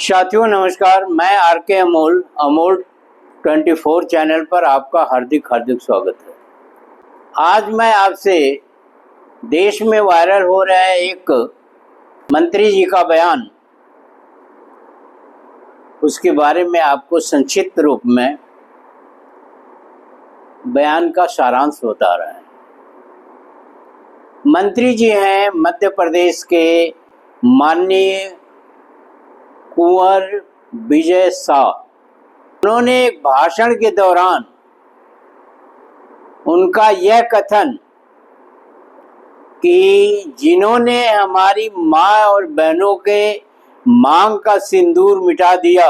साथियों नमस्कार, मैं आर के अमोल 24 चैनल पर आपका हार्दिक स्वागत है। आज मैं आपसे देश में वायरल हो रहा है एक मंत्री जी का बयान, उसके बारे में आपको संक्षिप्त रूप में बयान का सारांश बता रहा है। मंत्री जी हैं मध्य प्रदेश के माननीय कुंवर विजय शाह। उन्होंने एक भाषण के दौरान उनका यह कथन कि जिन्होंने हमारी माँ और बहनों के मांग का सिंदूर मिटा दिया,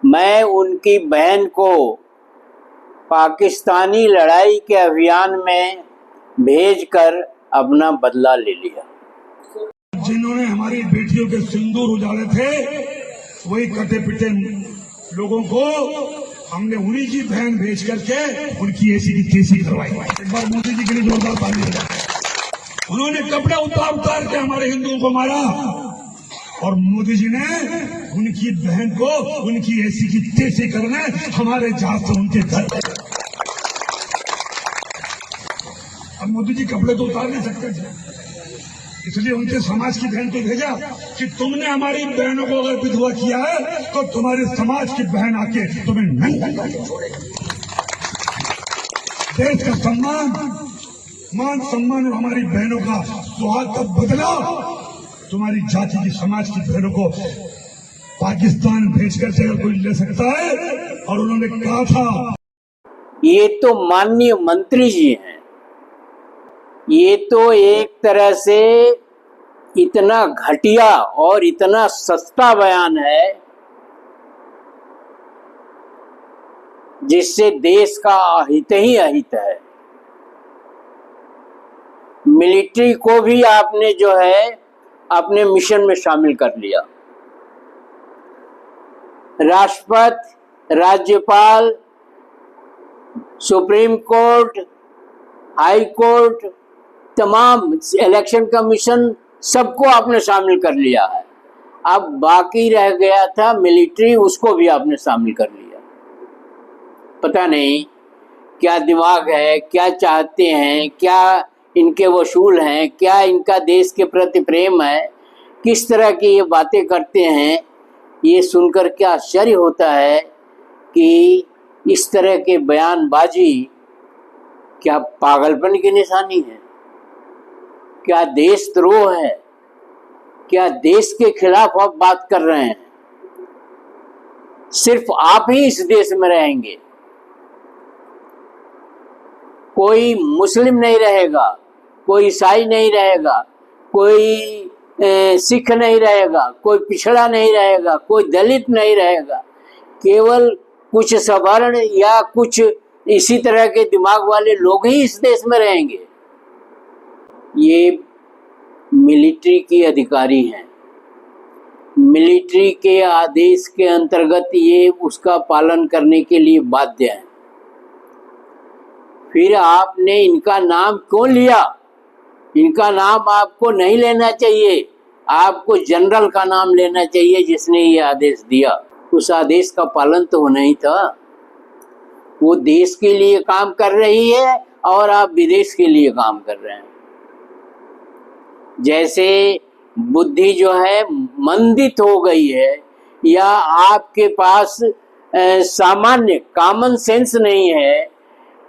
मैं उनकी बहन को पाकिस्तानी लड़ाई के अभियान में भेजकर अपना बदला ले लिया। जिन्होंने हमारी बेटियों के सिंदूर उजाड़े थे, वही कटे पिटे लोगों को हमने उन्हीं की बहन भेज करके उनकी ऐसी की तैसी करवाई। एक बार मोदी जी के लिए जोरदार ताली बजाएं। उन्होंने कपड़े उतार के हमारे हिंदुओं को मारा और मोदी जी ने उनकी बहन को उनकी ऐसी की तैसी करने हमारे जहाज से उनके घर। अब मोदी जी कपड़े तो उतार नहीं सकते थे, इसलिए उनके समाज की बहन को भेजा कि तुमने हमारी बहनों को अगर विधवा किया है तो तुम्हारे समाज की बहन आके तुम्हें नंगा करके छोड़ेगी। देश का सम्मान, मान सम्मान और हमारी बहनों का सुहाग का बदला तुम्हारी जाति की समाज की बहनों को पाकिस्तान भेजकर से अगर कोई ले सकता है। और उन्होंने कहा था, ये तो माननीय मंत्री जी हैं, ये तो एक तरह से इतना घटिया और इतना सस्ता बयान है जिससे देश का अहित ही अहित है। मिलिट्री को भी आपने जो है अपने मिशन में शामिल कर लिया। राष्ट्रपति, राज्यपाल, सुप्रीम कोर्ट, हाई कोर्ट, तमाम इलेक्शन कमीशन, सबको आपने शामिल कर लिया है। अब बाकी रह गया था मिलिट्री, उसको भी आपने शामिल कर लिया। पता नहीं क्या दिमाग है, क्या चाहते हैं, क्या इनके वसूल हैं, क्या इनका देश के प्रति प्रेम है, किस तरह की ये बातें करते हैं। ये सुनकर क्या आश्चर्य होता है कि इस तरह के बयानबाजी क्या पागलपन की निशानी है, क्या देशद्रोह है, क्या देश के खिलाफ आप बात कर रहे हैं। सिर्फ आप ही इस देश में रहेंगे, कोई मुस्लिम नहीं रहेगा, कोई ईसाई नहीं रहेगा, कोई सिख नहीं रहेगा, कोई पिछड़ा नहीं रहेगा, कोई दलित नहीं रहेगा। केवल कुछ सवर्ण या कुछ इसी तरह के दिमाग वाले लोग ही इस देश में रहेंगे। ये मिलिट्री की अधिकारी हैं, मिलिट्री के आदेश के अंतर्गत ये उसका पालन करने के लिए बाध्य हैं। फिर आपने इनका नाम क्यों लिया? इनका नाम आपको नहीं लेना चाहिए, आपको जनरल का नाम लेना चाहिए जिसने ये आदेश दिया। उस आदेश का पालन तो होना ही था। वो देश के लिए काम कर रही है और आप विदेश के लिए काम कर रहे हैं। जैसे बुद्धि जो है मंदित हो गई है, या आपके पास सामान्य कॉमन सेंस नहीं है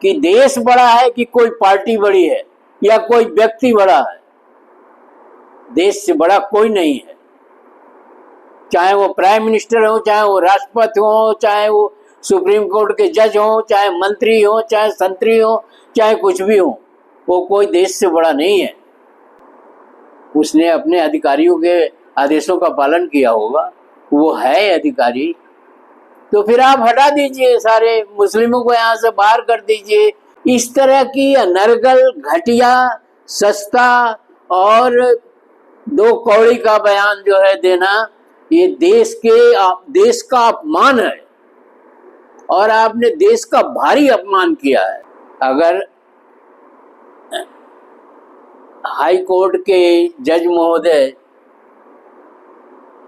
कि देश बड़ा है कि कोई पार्टी बड़ी है या कोई व्यक्ति बड़ा है। देश से बड़ा कोई नहीं है, चाहे वो प्राइम मिनिस्टर हो, चाहे वो राष्ट्रपति हो, चाहे वो सुप्रीम कोर्ट के जज हो, चाहे मंत्री हो, चाहे संतरी हो, चाहे कुछ भी हो, वो कोई देश से बड़ा नहीं है। उसने अपने अधिकारियों के आदेशों का पालन किया होगा, वो है अधिकारी। तो फिर आप हटा दीजिए, सारे मुस्लिमों को यहाँ से बाहर कर दीजिए। इस तरह की अनर्गल, घटिया, सस्ता और दो कौड़ी का बयान जो है देना, ये देश का अपमान है और आपने देश का भारी अपमान किया है। अगर हाई कोर्ट के जज महोदय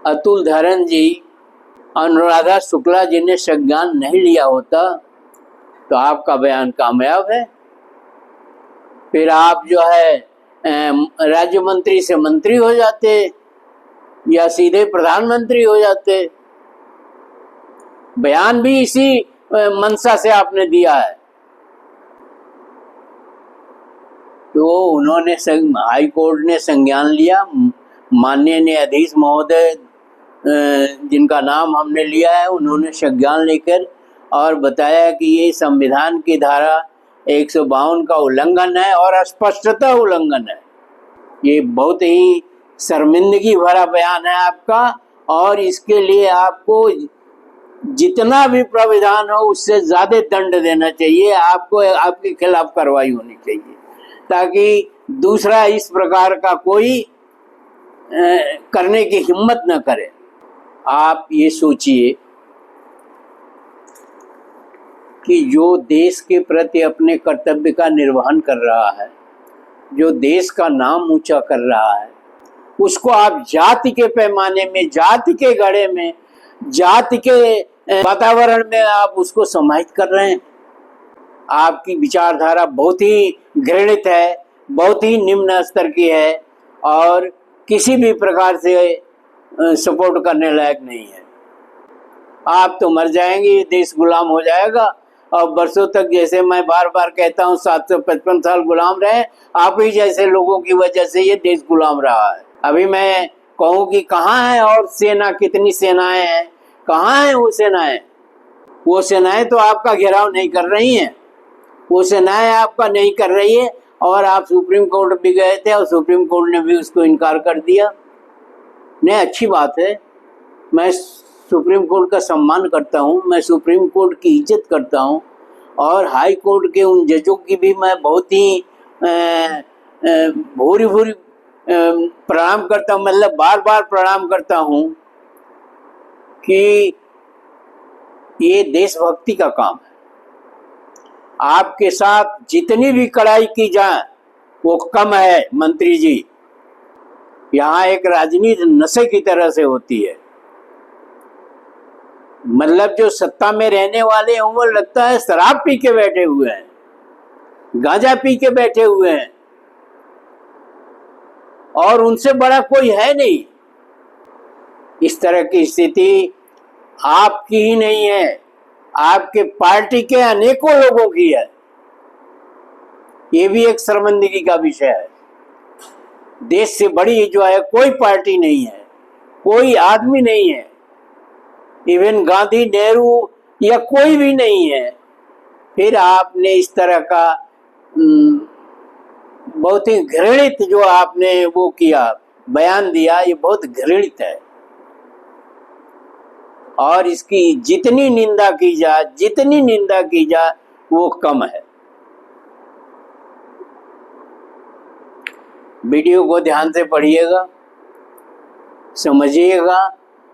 अतुल धरन जी अनुराधा शुक्ला जी ने संज्ञान नहीं लिया होता तो आपका बयान कामयाब है। फिर आप जो है राज्य मंत्री से मंत्री हो जाते या सीधे प्रधानमंत्री हो जाते। बयान भी इसी मंशा से आपने दिया है। तो उन्होंने हाई कोर्ट ने संज्ञान लिया। माननीय न्यायाधीश महोदय जिनका नाम हमने लिया है, उन्होंने संज्ञान लेकर और बताया कि ये संविधान की धारा 152 का उल्लंघन है और स्पष्टतः उल्लंघन है। ये बहुत ही शर्मिंदगी भरा बयान है आपका, और इसके लिए आपको जितना भी प्राविधान हो उससे ज्यादा दंड देना चाहिए। आपको आपके खिलाफ कार्रवाई होनी चाहिए ताकि दूसरा इस प्रकार का कोई करने की हिम्मत न करे। आप ये सोचिए कि जो देश के प्रति अपने कर्तव्य का निर्वहन कर रहा है, जो देश का नाम ऊंचा कर रहा है, उसको आप जाति के पैमाने में, जाति के घड़े में, जाति के वातावरण में आप उसको समाहित कर रहे हैं। आपकी विचारधारा बहुत ही घृणित है, बहुत ही निम्न स्तर की है और किसी भी प्रकार से सपोर्ट करने लायक नहीं है। आप तो मर जाएंगे, ये देश गुलाम हो जाएगा और बरसों तक, जैसे मैं बार बार कहता हूँ, 755 साल गुलाम रहे। आप ही जैसे लोगों की वजह से ये देश गुलाम रहा है। अभी मैं कहूँ कि कहाँ है और सेना, कितनी सेनाएं हैं, कहाँ है वो सेनाएं? वो सेनाएं तो आपका घेराव नहीं कर रही हैं, वो सेनाएं आपका नहीं कर रही है। और आप सुप्रीम कोर्ट भी गए थे और सुप्रीम कोर्ट ने भी उसको इनकार कर दिया। नहीं, अच्छी बात है, मैं सुप्रीम कोर्ट का सम्मान करता हूँ, मैं सुप्रीम कोर्ट की इज्जत करता हूँ और हाई कोर्ट के उन जजों की भी मैं बहुत ही भूरी भूरी प्रणाम करता हूँ, मतलब बार बार प्रणाम करता हूँ कि ये देशभक्ति का काम है। आपके साथ जितनी भी कड़ाई की जाए वो कम है मंत्री जी। यहाँ एक राजनीति नशे की तरह से होती है। मतलब जो सत्ता में रहने वाले हैं वो लगता है शराब पी के बैठे हुए हैं, गांजा पी के बैठे हुए हैं और उनसे बड़ा कोई है नहीं। इस तरह की स्थिति आपकी ही नहीं है, आपके पार्टी के अनेकों लोगों की है। ये भी एक शर्मिंदगी का विषय है। देश से बड़ी जो है कोई पार्टी नहीं है, कोई आदमी नहीं है, इवन गांधी, नेहरू या कोई भी नहीं है। फिर आपने इस तरह का बहुत ही घृणित जो आपने वो किया, बयान दिया, ये बहुत घृणित है और इसकी जितनी निंदा की जाए, जितनी निंदा की जाए वो कम है। वीडियो को ध्यान से पढ़िएगा, समझिएगा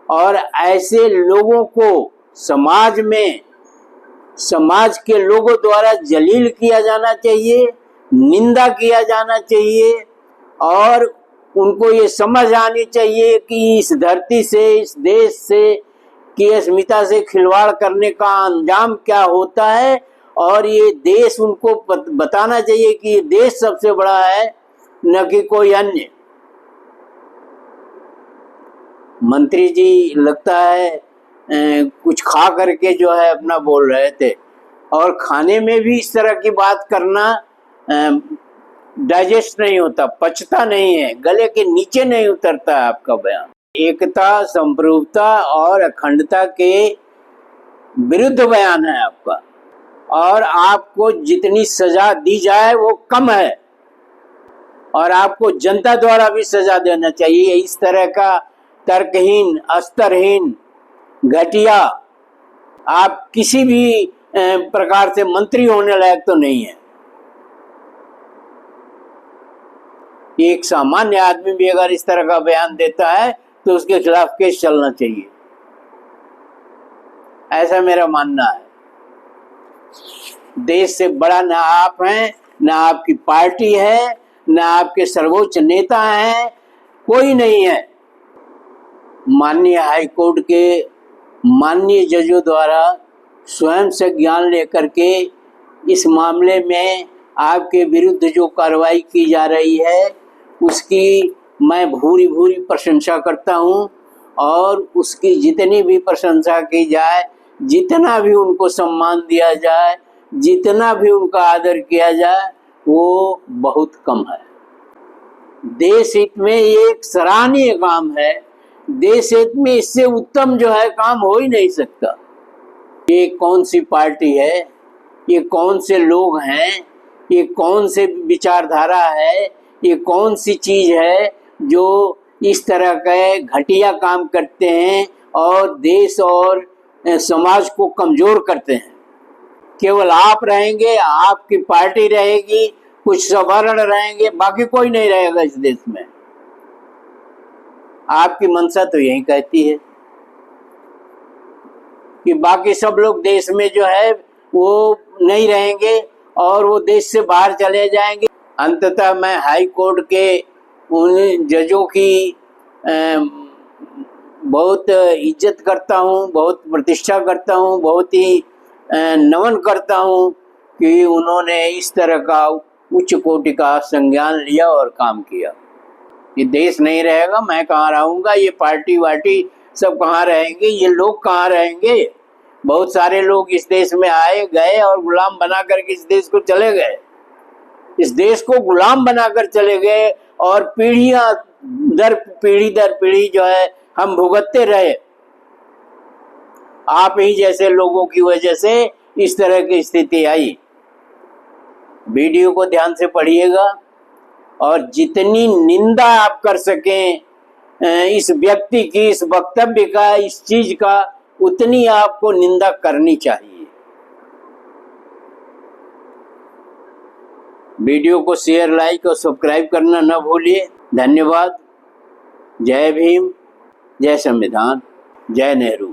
और ऐसे लोगों को समाज में, समाज के लोगों द्वारा जलील किया जाना चाहिए, निंदा किया जाना चाहिए और उनको ये समझ आनी चाहिए कि इस धरती से, इस देश से की अस्मिता से खिलवाड़ करने का अंजाम क्या होता है। और ये देश उनको बताना चाहिए कि ये देश सबसे बड़ा है, न कि कोई अन्य। मंत्री जी लगता है कुछ खा करके जो है अपना बोल रहे थे, और खाने में भी इस तरह की बात करना डाइजेस्ट नहीं होता, पचता नहीं है, गले के नीचे नहीं उतरता है आपका बयान। एकता, संप्रभुता और अखंडता के विरुद्ध बयान है आपका और आपको जितनी सजा दी जाए वो कम है और आपको जनता द्वारा भी सजा देना चाहिए। इस तरह का तर्कहीन, अस्तरहीन, घटिया, आप किसी भी प्रकार से मंत्री होने लायक तो नहीं है। एक सामान्य आदमी भी अगर इस तरह का बयान देता है तो उसके खिलाफ केस चलना चाहिए, ऐसा मेरा मानना है। देश से बड़ा ना आप हैं, ना आपकी पार्टी है, ना आपके सर्वोच्च नेता हैं, कोई नहीं है। माननीय हाई कोर्ट के माननीय जजों द्वारा स्वयं से ज्ञान लेकर के इस मामले में आपके विरुद्ध जो कार्रवाई की जा रही है उसकी मैं भूरी भूरी प्रशंसा करता हूं, और उसकी जितनी भी प्रशंसा की जाए, जितना भी उनको सम्मान दिया जाए, जितना भी उनका आदर किया जाए, वो बहुत कम है। देश हित में ये एक सराहनीय काम है। देश हित में इससे उत्तम जो है काम हो ही नहीं सकता। ये कौन सी पार्टी है, ये कौन से लोग हैं, ये कौन से विचारधारा है, ये कौन सी चीज है जो इस तरह के घटिया काम करते हैं और देश और समाज को कमजोर करते हैं। केवल आप रहेंगे, आपकी पार्टी रहेगी, कुछ सवर्ण रहेंगे, बाकी कोई नहीं रहेगा इस देश में। आपकी मंशा तो यही कहती है कि बाकी सब लोग देश में जो है वो नहीं रहेंगे और वो देश से बाहर चले जाएंगे। अंततः मैं हाई कोर्ट के उन जजों की बहुत इज्जत करता हूँ, बहुत प्रतिष्ठा करता हूँ, बहुत ही नमन करता हूँ कि उन्होंने इस तरह का उच्च कोटि का संज्ञान लिया और काम किया। ये देश नहीं रहेगा, मैं कहाँ रहूँगा, ये पार्टी वार्टी सब कहाँ रहेंगे, ये लोग कहाँ रहेंगे। बहुत सारे लोग इस देश में आए गए और गुलाम बना करके इस देश को चले गए। इस देश को गुलाम बनाकर चले गए और पीढ़ियां दर पीढ़ी जो है हम भुगतते रहे। आप ही जैसे लोगों की वजह से इस तरह की स्थिति आई। वीडियो को ध्यान से पढ़िएगा और जितनी निंदा आप कर सकें इस व्यक्ति की, इस वक्तव्य का, इस चीज का, उतनी आपको निंदा करनी चाहिए। वीडियो को शेयर, लाइक और सब्सक्राइब करना न भूलिए। धन्यवाद। जय भीम, जय संविधान, जय नेहरू।